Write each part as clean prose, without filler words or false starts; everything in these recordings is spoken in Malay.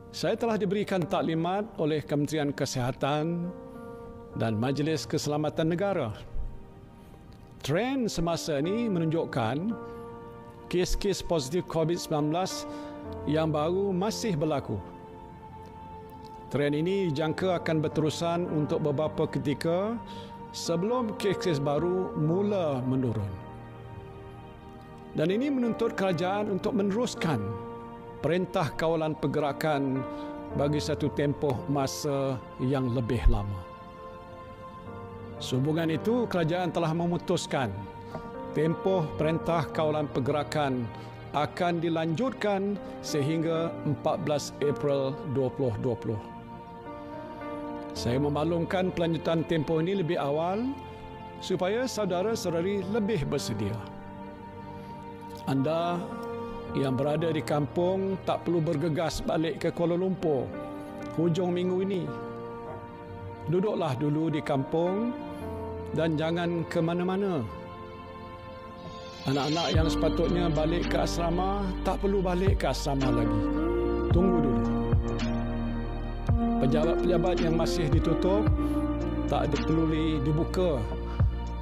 Saya telah diberikan taklimat oleh Kementerian Kesihatan dan Majlis Keselamatan Negara. Trend semasa ini menunjukkan kes-kes positif COVID-19 yang baru masih berlaku. Trend ini dijangka akan berterusan untuk beberapa ketika sebelum kes-kes baru mula menurun. Dan ini menuntut kerajaan untuk meneruskan Perintah Kawalan Pergerakan bagi satu tempoh masa yang lebih lama. Sehubungan itu, kerajaan telah memutuskan tempoh Perintah Kawalan Pergerakan akan dilanjutkan sehingga 14 April 2020. Saya memaklumkan pelanjutan tempoh ini lebih awal supaya saudara-saudari lebih bersedia. Anda yang berada di kampung tak perlu bergegas balik ke Kuala Lumpur hujung minggu ini. Duduklah dulu di kampung dan jangan ke mana-mana. Anak-anak yang sepatutnya balik ke asrama tak perlu balik ke asrama lagi. Tunggu dulu. Pejabat-pejabat yang masih ditutup tak perlu dibuka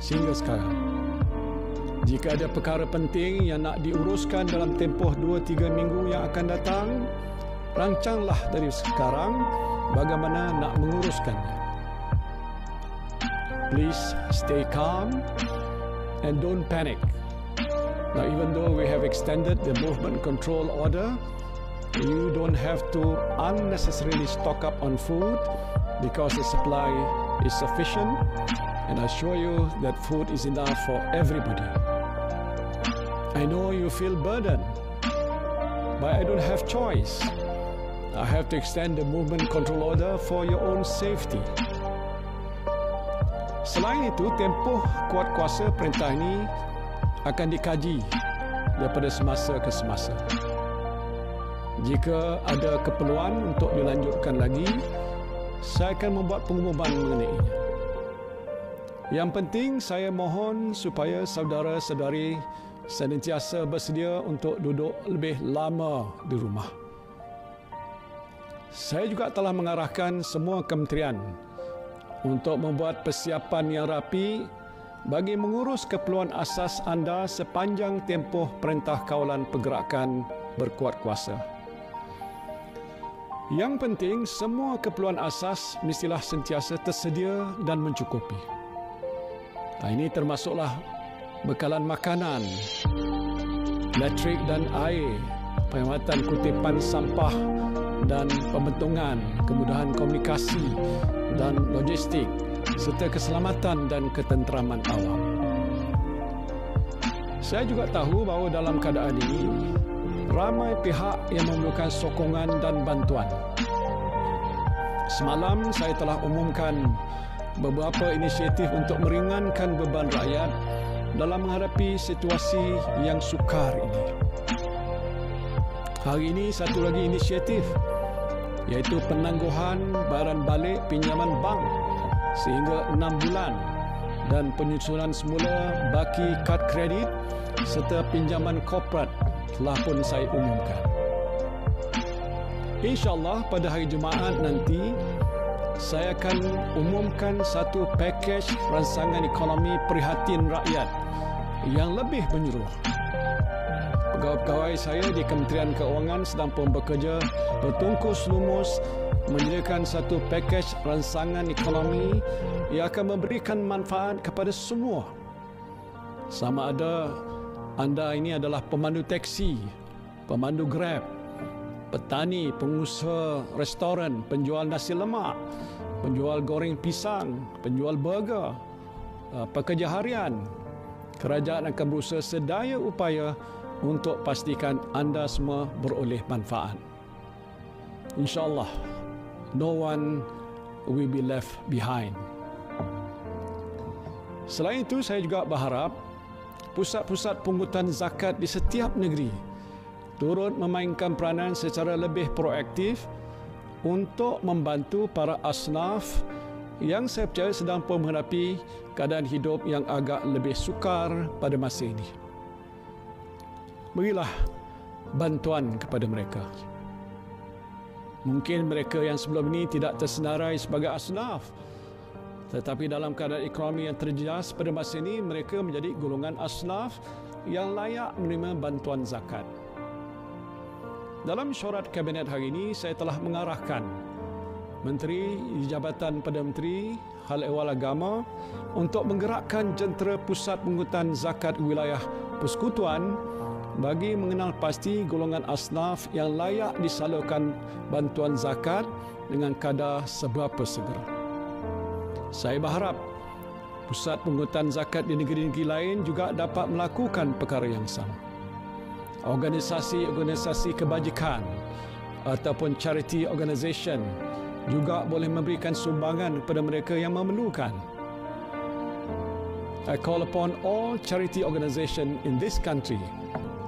sehingga sekarang. Jika ada perkara penting yang nak diuruskan dalam tempoh 2-3 minggu yang akan datang, rancanglah dari sekarang bagaimana nak menguruskannya. Please stay calm and don't panic. Now, even though we have extended the movement control order, you don't have to unnecessarily stock up on food because the supply is sufficient, and I assure you that food is enough for everybody. I know you feel burdened, but I don't have choice. I have to extend the movement control order for your own safety. Selain itu, tempoh kuat kuasa perintah ini akan dikaji daripada semasa ke semasa. Jika ada keperluan untuk dilanjutkan lagi, saya akan membuat pengumuman mengenainya. Yang penting, saya mohon supaya saudara-saudari senantiasa bersedia untuk duduk lebih lama di rumah. Saya juga telah mengarahkan semua kementerian untuk membuat persiapan yang rapi bagi mengurus keperluan asas anda sepanjang tempoh Perintah Kawalan Pergerakan berkuat kuasa. Yang penting, semua keperluan asas mestilah sentiasa tersedia dan mencukupi. Ini termasuklah bekalan makanan, elektrik dan air, perkhidmatan kutipan sampah dan pembentungan, kemudahan komunikasi dan logistik, serta keselamatan dan ketenteraman awam. Saya juga tahu bahawa dalam keadaan ini, ramai pihak yang memerlukan sokongan dan bantuan. Semalam saya telah umumkan beberapa inisiatif untuk meringankan beban rakyat dalam menghadapi situasi yang sukar ini. Hari ini satu lagi inisiatif, iaitu penangguhan bayaran balik pinjaman bank sehingga 6 bulan dan penyusunan semula baki kad kredit serta pinjaman korporat telah pun saya umumkan. InsyaAllah pada hari Jumaat nanti, saya akan umumkan satu pakej rancangan ekonomi prihatin rakyat yang lebih menyeluruh. Pegawai-pegawai saya di Kementerian Keuangan sedang pun bekerja bertungkus lumus menyediakan satu pakej rancangan ekonomi yang akan memberikan manfaat kepada semua. Sama ada anda ini adalah pemandu teksi, pemandu Grab, petani, pengusaha restoran, penjual nasi lemak, penjual goreng pisang, penjual burger, pekerja harian. Kerajaan akan berusaha sedaya upaya untuk pastikan anda semua beroleh manfaat. InsyaAllah, no one will be left behind. Selain itu, saya juga berharap pusat-pusat pungutan zakat di setiap negeri turut memainkan peranan secara lebih proaktif untuk membantu para asnaf yang saya percaya sedang pun menghadapi keadaan hidup yang agak lebih sukar pada masa ini. Berilah bantuan kepada mereka. Mungkin mereka yang sebelum ini tidak tersenarai sebagai asnaf, tetapi dalam keadaan ekonomi yang terjejas pada masa ini, mereka menjadi golongan asnaf yang layak menerima bantuan zakat. Dalam mesyuarat Kabinet hari ini, saya telah mengarahkan Menteri di Jabatan Perdana Menteri Hal Ehwal Agama untuk menggerakkan jentera pusat pungutan zakat wilayah persekutuan bagi mengenal pasti golongan asnaf yang layak disalurkan bantuan zakat dengan kadar seberapa segera. Saya berharap pusat pungutan zakat di negeri-negeri lain juga dapat melakukan perkara yang sama. Organisasi-organisasi kebajikan ataupun charity organisation juga boleh memberikan sumbangan kepada mereka yang memerlukan. I call upon all charity organisation in this country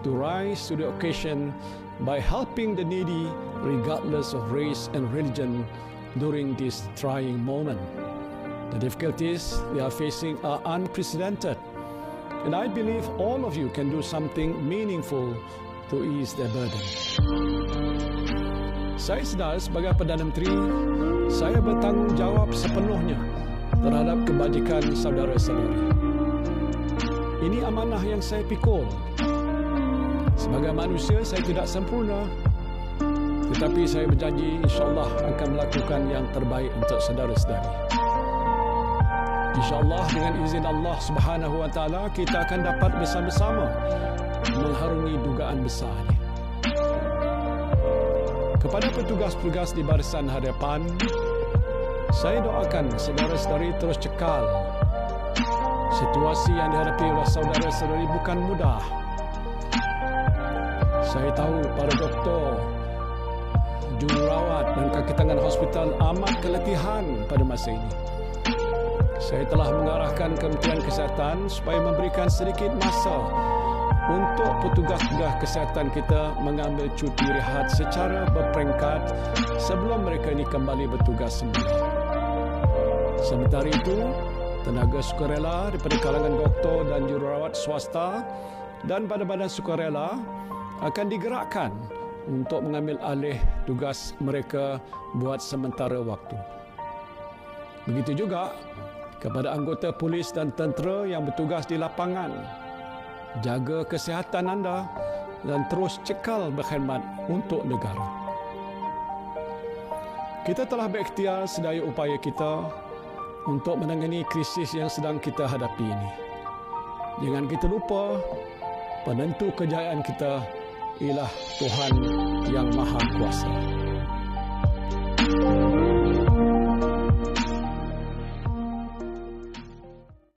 to rise to the occasion by helping the needy regardless of race and religion during this trying moment. The difficulties they are facing are unprecedented, and I believe all of you can do something meaningful to ease their burden. Saya sedar sebagai Perdana Menteri, saya bertanggungjawab sepenuhnya terhadap kebajikan saudara-saudari. Ini amanah yang saya pikul. Sebagai manusia, saya tidak sempurna, tetapi saya berjanji insyaAllah akan melakukan yang terbaik untuk saudara-saudari. InsyaAllah dengan izin Allah Subhanahu Wa Taala kita akan dapat bersama-sama mengharungi dugaan besar ini. Kepada petugas-petugas di barisan hadapan, saya doakan saudara-saudari terus cekal. Situasi yang dihadapi oleh saudara-saudari bukan mudah. Saya tahu para doktor, jururawat dan kaki tangan hospital amat keletihan pada masa ini. Saya telah mengarahkan Kementerian Kesihatan supaya memberikan sedikit masa untuk petugas-petugas kesihatan kita mengambil cuti rehat secara berperingkat sebelum mereka ini kembali bertugas semula. Sementara itu, tenaga sukarela daripada kalangan doktor dan jururawat swasta dan badan-badan sukarela akan digerakkan untuk mengambil alih tugas mereka buat sementara waktu. Begitu juga kepada anggota polis dan tentera yang bertugas di lapangan. Jaga kesihatan anda dan terus cekal berkhidmat untuk negara. Kita telah berikhtiar sedaya upaya kita untuk menangani krisis yang sedang kita hadapi ini. Jangan kita lupa, penentu kejayaan kita ialah Tuhan Yang Maha Kuasa.